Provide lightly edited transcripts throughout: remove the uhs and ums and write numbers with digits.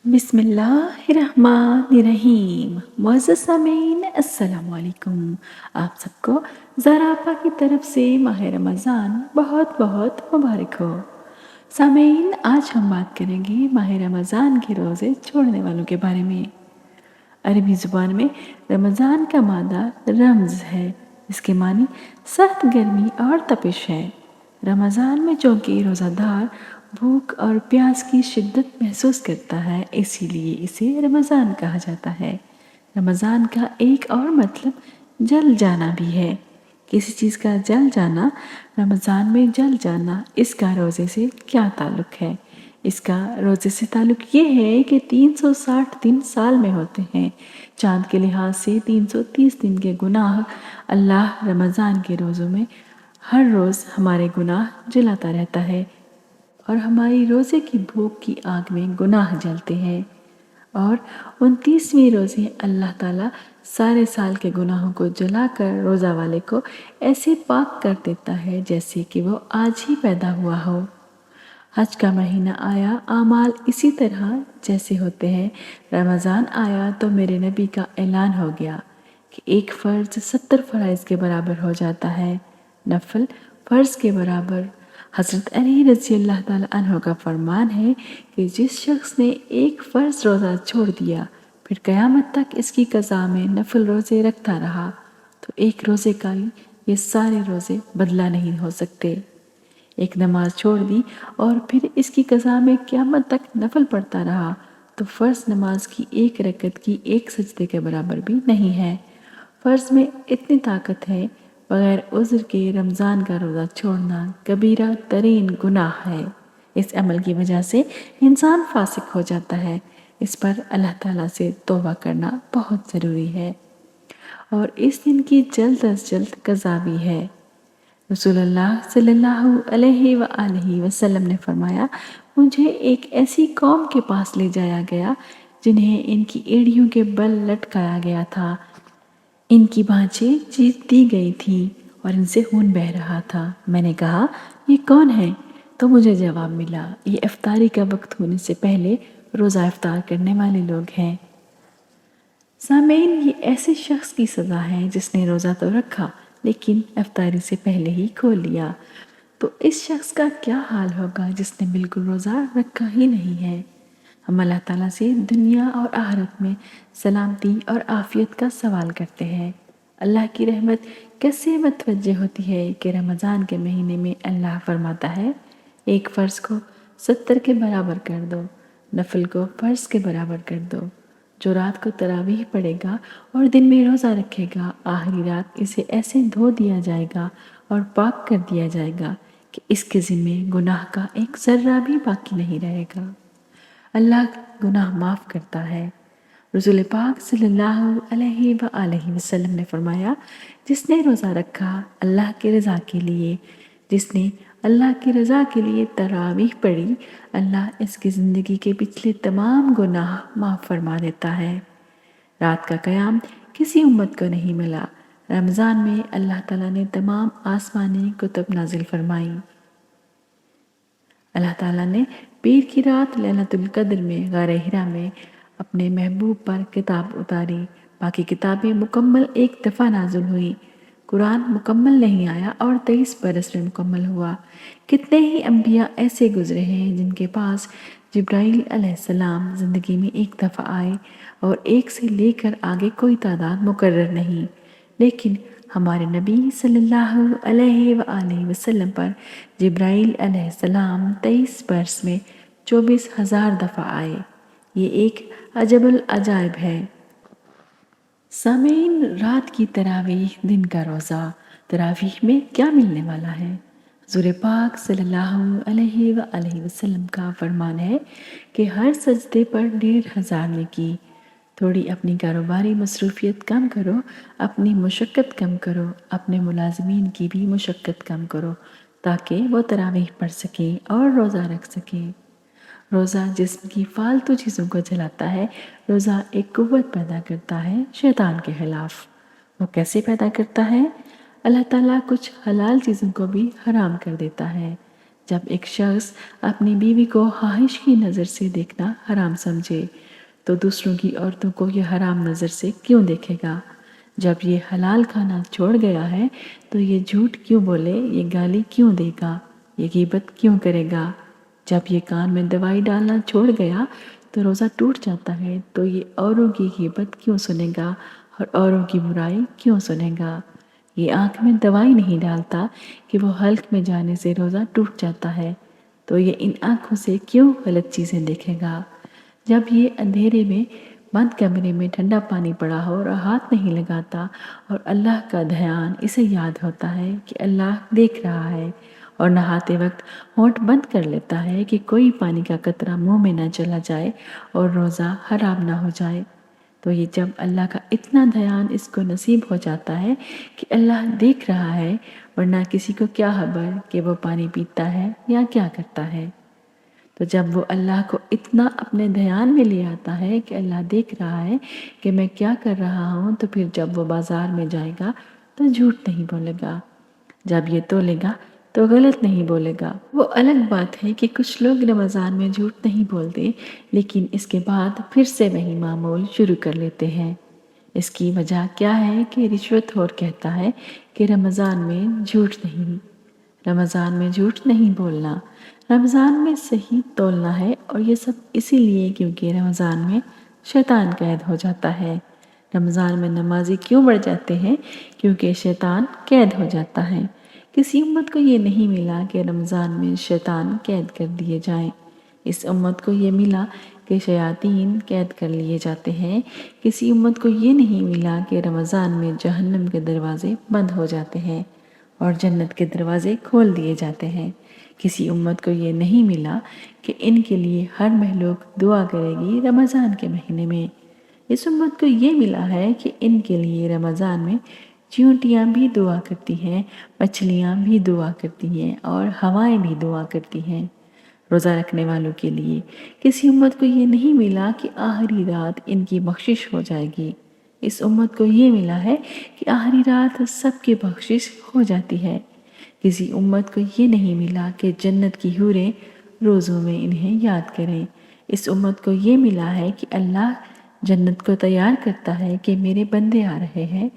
بسم اللہ الرحمن الرحیم۔ معزز سامعین السلام علیکم۔ آپ سب کو زاراپا کی طرف سے ماہ رمضان بہت بہت مبارک ہو۔ سامعین، آج ہم بات کریں گے ماہ رمضان کے روزے چھوڑنے والوں کے بارے میں۔ عربی زبان میں رمضان کا مادہ رمز ہے، اس کے معنی سخت گرمی اور تپش ہے۔ رمضان میں چونکہ روزہ دار بھوک اور پیاس کی شدت محسوس کرتا ہے، اسی لیے اسے رمضان کہا جاتا ہے۔ رمضان کا ایک اور مطلب جل جانا بھی ہے۔ کسی چیز کا جل جانا، رمضان میں جل جانا، اس کا روزے سے کیا تعلق ہے؟ اس کا روزے سے تعلق یہ ہے کہ 360 دن سال میں ہوتے ہیں۔ چاند کے لحاظ سے 330 دن کے گناہ اللہ رمضان کے روزوں میں ہر روز ہمارے گناہ جلاتا رہتا ہے، اور ہماری روزے کی بھوک کی آگ میں گناہ جلتے ہیں۔ اور 29ویں روزے اللہ تعالیٰ سارے سال کے گناہوں کو جلا کر روزہ والے کو ایسے پاک کر دیتا ہے جیسے کہ وہ آج ہی پیدا ہوا ہو۔ حج کا مہینہ آیا، اعمال اسی طرح جیسے ہوتے ہیں۔ رمضان آیا تو میرے نبی کا اعلان ہو گیا کہ ایک فرض 70 فرائض کے برابر ہو جاتا ہے، نفل فرض کے برابر۔ حضرت علی رضی اللہ تعالیٰ عنہ کا فرمان ہے کہ جس شخص نے ایک فرض روزہ چھوڑ دیا پھر قیامت تک اس کی قضا میں نفل روزے رکھتا رہا تو ایک روزے کا یہ سارے روزے بدلہ نہیں ہو سکتے۔ ایک نماز چھوڑ دی اور پھر اس کی قضا میں قیامت تک نفل پڑھتا رہا تو فرض نماز کی ایک رکعت کی ایک سجدے کے برابر بھی نہیں ہے۔ فرض میں اتنی طاقت ہے، بغیر عذر کے رمضان کا روزہ چھوڑنا کبیرہ ترین گناہ ہے۔ اس عمل کی وجہ سے انسان فاسق ہو جاتا ہے۔ اس پر اللہ تعالیٰ سے توبہ کرنا بہت ضروری ہے، اور اس دن کی جلد از جلد قضا بھی ہے۔ رسول اللہ صلی اللہ علیہ وآلہ وسلم نے فرمایا، مجھے ایک ایسی قوم کے پاس لے جایا گیا جنہیں ان کی ایڑیوں کے بل لٹکایا گیا تھا، ان کی بانچیں چیر دی گئی تھی اور ان سے خون بہہ رہا تھا۔ میں نے کہا، یہ کون ہے؟ تو مجھے جواب ملا، یہ افطاری کا وقت ہونے سے پہلے روزہ افطار کرنے والے لوگ ہیں۔ سامعین، یہ ایسے شخص کی سزا ہے جس نے روزہ تو رکھا لیکن افطاری سے پہلے ہی کھول لیا۔ تو اس شخص کا کیا حال ہوگا جس نے بالکل روزہ رکھا ہی نہیں ہے؟ ہم اللہ تعالیٰ سے دنیا اور آخرت میں سلامتی اور عافیت کا سوال کرتے ہیں۔ اللہ کی رحمت کیسے متوجہ ہوتی ہے کہ رمضان کے مہینے میں اللہ فرماتا ہے، ایک فرض کو 70 کے برابر کر دو، نفل کو فرض کے برابر کر دو۔ جو رات کو تراویح پڑھے گا اور دن میں روزہ رکھے گا، آخری رات اسے ایسے دھو دیا جائے گا اور پاک کر دیا جائے گا کہ اس کے ذمے گناہ کا ایک ذرہ بھی باقی نہیں رہے گا۔ اللہ گناہ معاف کرتا ہے۔ رسول پاک صلی اللہ علیہ وآلہ وسلم نے فرمایا، جس نے روزہ رکھا اللہ کی رضا کے لیے، جس نے اللہ کی رضا کے لیے تراویح پڑھی، اللہ اس کی زندگی کے پچھلے تمام گناہ معاف فرما دیتا ہے۔ رات کا قیام کسی امت کو نہیں ملا۔ رمضان میں اللہ تعالیٰ نے تمام آسمانی کتب نازل فرمائی۔ اللہ تعالیٰ نے پیر کی رات لیلۃ القدر میں غار حرا میں اپنے محبوب پر کتاب اتاری۔ باقی کتابیں مکمل ایک دفعہ نازل ہوئی۔ قرآن مکمل نہیں آیا اور 23 برس میں مکمل ہوا۔ کتنے ہی انبیاء ایسے گزرے ہیں جن کے پاس جبرائیل علیہ السلام زندگی میں ایک دفعہ آئے اور ایک سے لے کر آگے کوئی تعداد مقرر نہیں، لیکن ہمارے نبی صلی اللہ علیہ وآلہ وسلم پر جبرائیل علیہ السلام 23 برس میں 24,000 دفعہ آئے۔ یہ ایک عجب العجائب ہے۔ سامعین، رات کی تراویح، دن کا روزہ، تراویح میں کیا ملنے والا ہے؟ حضور پاک صلی اللہ علیہ وآلہ وسلم کا فرمان ہے کہ ہر سجدے پر 1,500 نیکی۔ تھوڑی اپنی کاروباری مصروفیت کم کرو، اپنی مشقت کم کرو، اپنے ملازمین کی بھی مشقت کم کرو تاکہ وہ تراویح پڑھ سکیں اور روزہ رکھ سکیں۔ روزہ جسم کی فالتو چیزوں کو جلاتا ہے۔ روزہ ایک قوت پیدا کرتا ہے شیطان کے خلاف۔ وہ کیسے پیدا کرتا ہے؟ اللہ تعالیٰ کچھ حلال چیزوں کو بھی حرام کر دیتا ہے، جب ایک شخص اپنی بیوی کو خواہش کی نظر سے دیکھنا حرام سمجھے تو دوسروں کی عورتوں کو یہ حرام نظر سے کیوں دیکھے گا؟ جب یہ حلال کھانا چھوڑ گیا ہے تو یہ جھوٹ کیوں بولے، یہ گالی کیوں دے گا، یہ غیبت کیوں کرے گا؟ جب یہ کان میں دوائی ڈالنا چھوڑ گیا تو روزہ ٹوٹ جاتا ہے تو یہ اوروں کی غیبت کیوں سنے گا اور اوروں کی برائی کیوں سنے گا؟ یہ آنکھ میں دوائی نہیں ڈالتا کہ وہ حلق میں جانے سے روزہ ٹوٹ جاتا ہے تو یہ ان آنکھوں سے کیوں غلط چیزیں دیکھے گا؟ جب یہ اندھیرے میں بند کمرے میں ٹھنڈا پانی پڑا ہو اور ہاتھ نہیں لگاتا اور اللہ کا دھیان اسے یاد ہوتا ہے کہ اللہ دیکھ رہا ہے، اور نہاتے وقت ہونٹ بند کر لیتا ہے کہ کوئی پانی کا قطرہ منہ میں نہ چلا جائے اور روزہ خراب نہ ہو جائے، تو یہ جب اللہ کا اتنا دھیان اس کو نصیب ہو جاتا ہے کہ اللہ دیکھ رہا ہے، ورنہ کسی کو کیا خبر کہ وہ پانی پیتا ہے یا کیا کرتا ہے؟ تو جب وہ اللہ کو اتنا اپنے دھیان میں لے آتا ہے کہ اللہ دیکھ رہا ہے کہ میں کیا کر رہا ہوں، تو پھر جب وہ بازار میں جائے گا تو جھوٹ نہیں بولے گا، جب یہ تولے گا تو غلط نہیں بولے گا۔ وہ الگ بات ہے کہ کچھ لوگ رمضان میں جھوٹ نہیں بولتے لیکن اس کے بعد پھر سے وہی معمول شروع کر لیتے ہیں۔ اس کی وجہ کیا ہے کہ رشوت خور کہتا ہے کہ رمضان میں جھوٹ نہیں، رمضان میں جھوٹ نہیں بولنا، رمضان میں صحیح تولنا ہے، اور یہ سب اسی لیے کیونکہ رمضان میں شیطان قید ہو جاتا ہے۔ رمضان میں نمازی کیوں بڑھ جاتے ہیں؟ کیونکہ شیطان قید ہو جاتا ہے۔ کسی امت کو یہ نہیں ملا کہ رمضان میں شیطان قید کر دیے جائیں، اس امت کو یہ ملا کہ شیاطین قید کر لیے جاتے ہیں۔ کسی امت کو یہ نہیں ملا کہ رمضان میں جہنم کے دروازے بند ہو جاتے ہیں اور جنت کے دروازے کھول دیے جاتے ہیں۔ کسی امت کو یہ نہیں ملا کہ ان کے لیے ہر مخلوق دعا کرے گی رمضان کے مہینے میں۔ اس امت کو یہ ملا ہے کہ ان کے لیے رمضان میں چیونٹیاں بھی دعا کرتی ہیں، مچھلیاں بھی دعا کرتی ہیں اور ہوائیں بھی دعا کرتی ہیں۔ روزہ رکھنے والوں کے لیے کسی امت کو یہ نہیں ملا کہ آخری رات ان کی بخشش ہو جائے گی، اس امت کو یہ ملا ہے کہ آخری رات سب کی بخشش ہو جاتی ہے۔ کسی امت کو یہ نہیں ملا کہ جنت کی حوریں روزوں میں انہیں یاد کریں، اس امت کو یہ ملا ہے کہ اللہ جنت کو تیار کرتا ہے کہ میرے بندے آ رہے ہیں،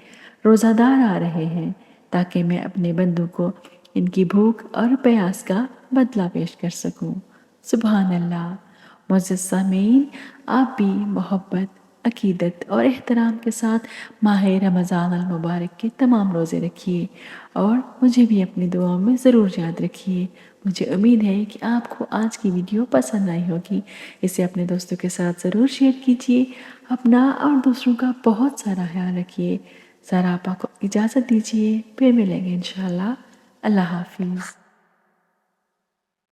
روزہ دار آ رہے ہیں، تاکہ میں اپنے بندوں کو ان کی بھوک اور پیاس کا بدلہ پیش کر سکوں۔ سبحان اللہ۔ معزز سامعین، آپ بھی محبت، عقیدت اور احترام کے ساتھ ماہ رمضان المبارک کے تمام روزے رکھیے اور مجھے بھی اپنی دعاؤں میں ضرور یاد رکھیے۔ مجھے امید ہے کہ آپ کو آج کی ویڈیو پسند آئی ہوگی، اسے اپنے دوستوں کے ساتھ ضرور شیئر کیجیے۔ اپنا اور دوسروں کا بہت سارا خیال رکھیے۔ سارا آپا کو اجازت دیجیے، پھر ملیں گے انشاءاللہ۔ اللہ حافظ۔